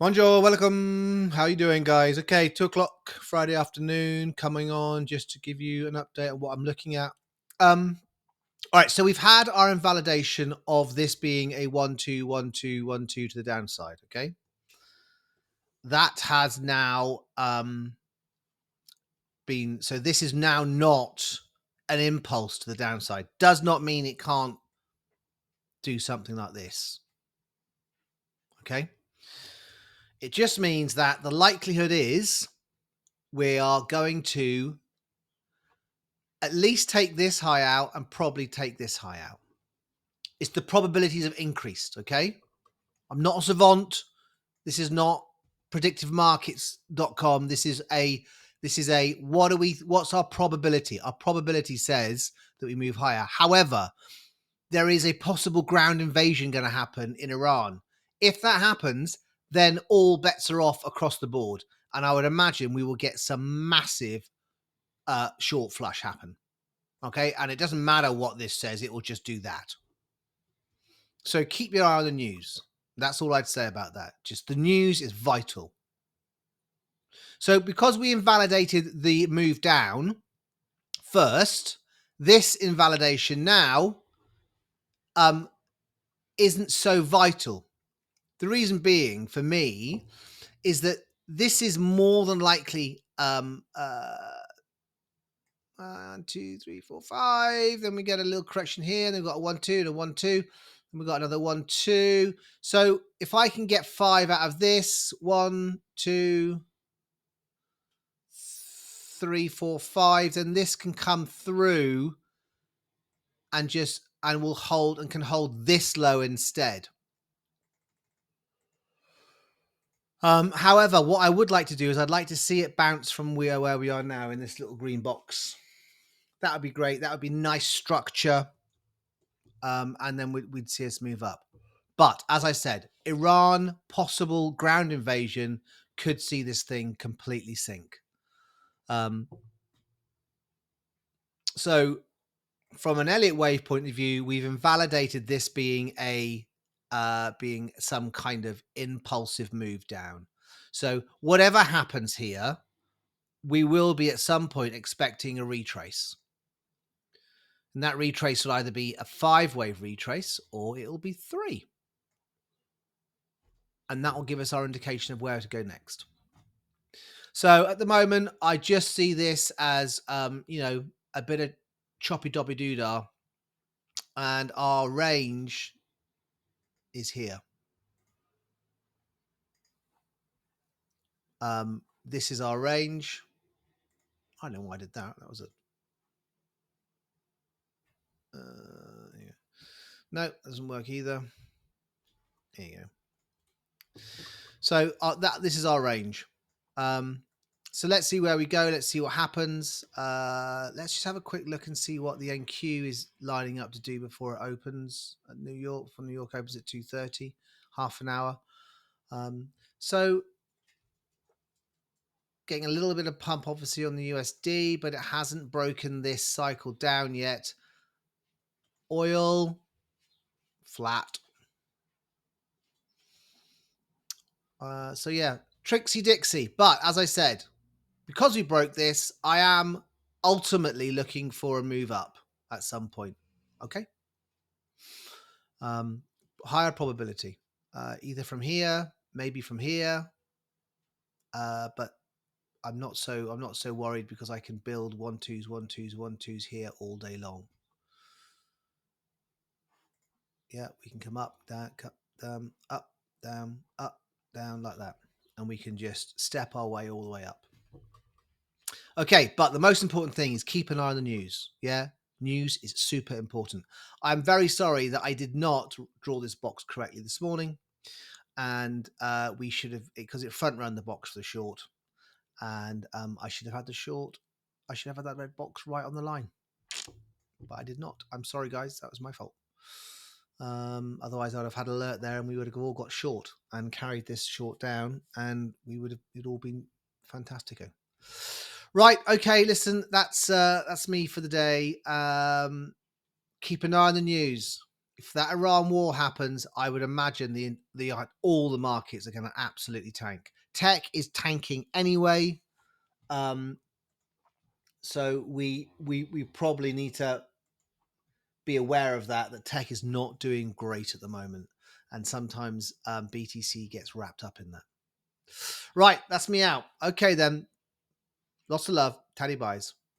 Bonjour, welcome. How you doing, guys? Okay, 2 o'clock Friday afternoon coming on just to give you an update on what I'm looking at. Um, all right, so we've had our invalidation of this being a 1-2, 1-2, 1-2 to the downside. Okay, that has now been so. This is now not an impulse to the downside. Does not mean it can't do something like this. Okay, it just means that the likelihood is we are going to at least take this high out and probably take this high out. It's the probabilities have increased. Okay. I'm not a savant. This is not predictivemarkets.com. This is a what's our probability? Our probability says that we move higher. However, there is a possible ground invasion going to happen in Iran. If that happens, then all bets are off across the board. And I would imagine we will get some massive short flush happen. Okay. And it doesn't matter what this says, it will just do that. So keep your eye on the news. That's all I'd say about that. Just the news is vital. So because we invalidated the move down first, this invalidation now isn't so vital. The reason being for me is that this is more than likely 1, 2, 3, 4, 5. Then we get a little correction here. Then we've got a 1, 2 and a 1, 2. And we've got another 1, 2. So if I can get 5 out of this, 1, 2, 3, 4, 5, then this can come through and will hold and can hold this low instead. However, what I would like to do is I'd like to see it bounce from where we are now in this little green box. That would be great. That would be nice structure. And then we'd see us move up. But as I said, Iran, possible ground invasion could see this thing completely sink. So from an Elliott wave point of view, we've invalidated this being being some kind of impulsive move down. So whatever happens here, we will be at some point expecting a retrace. And that retrace will either be a 5-wave retrace or it'll be 3. And that will give us our indication of where to go next. So at the moment, I just see this as, a bit of choppy dobby doodah, and our range is here. This is our range. I don't know why I did that. That was it. Yeah. No, doesn't work either. There you go. So this is our range. So let's see where we go. Let's see what happens. Let's just have a quick look and see what the NQ is lining up to do before it opens at New York. From New York opens at 2:30, half an hour. So getting a little bit of pump obviously on the USD, but it hasn't broken this cycle down yet. Oil flat. So yeah, Trixie Dixie. But as I said, because we broke this, I am ultimately looking for a move up at some point. Okay. Higher probability, either from here, maybe from here. But I'm not so worried because I can build 1-2s, 1-2s, 1-2s here all day long. Yeah, we can come up, down, up, down like that. And we can just step our way all the way up. Okay, but the most important thing is keep an eye on the news. Yeah, news is super important. I'm very sorry that I did not draw this box correctly this morning. And we should have, because it front ran the box for the short. And I should have had the short. I should have had that red box right on the line. But I did not. I'm sorry, guys. That was my fault. Otherwise, I'd have had alert there, and we would have all got short and carried this short down, and it'd all been fantastico. Right, okay. Listen, that's me for the day. Keep an eye on the news. If that Iran war happens, I would imagine the all the markets are going to absolutely tank. Tech is tanking anyway, so we probably need to be aware of that. That tech is not doing great at the moment, and sometimes BTC gets wrapped up in that. Right, that's me out. Okay then, lots of love. Taddy buys.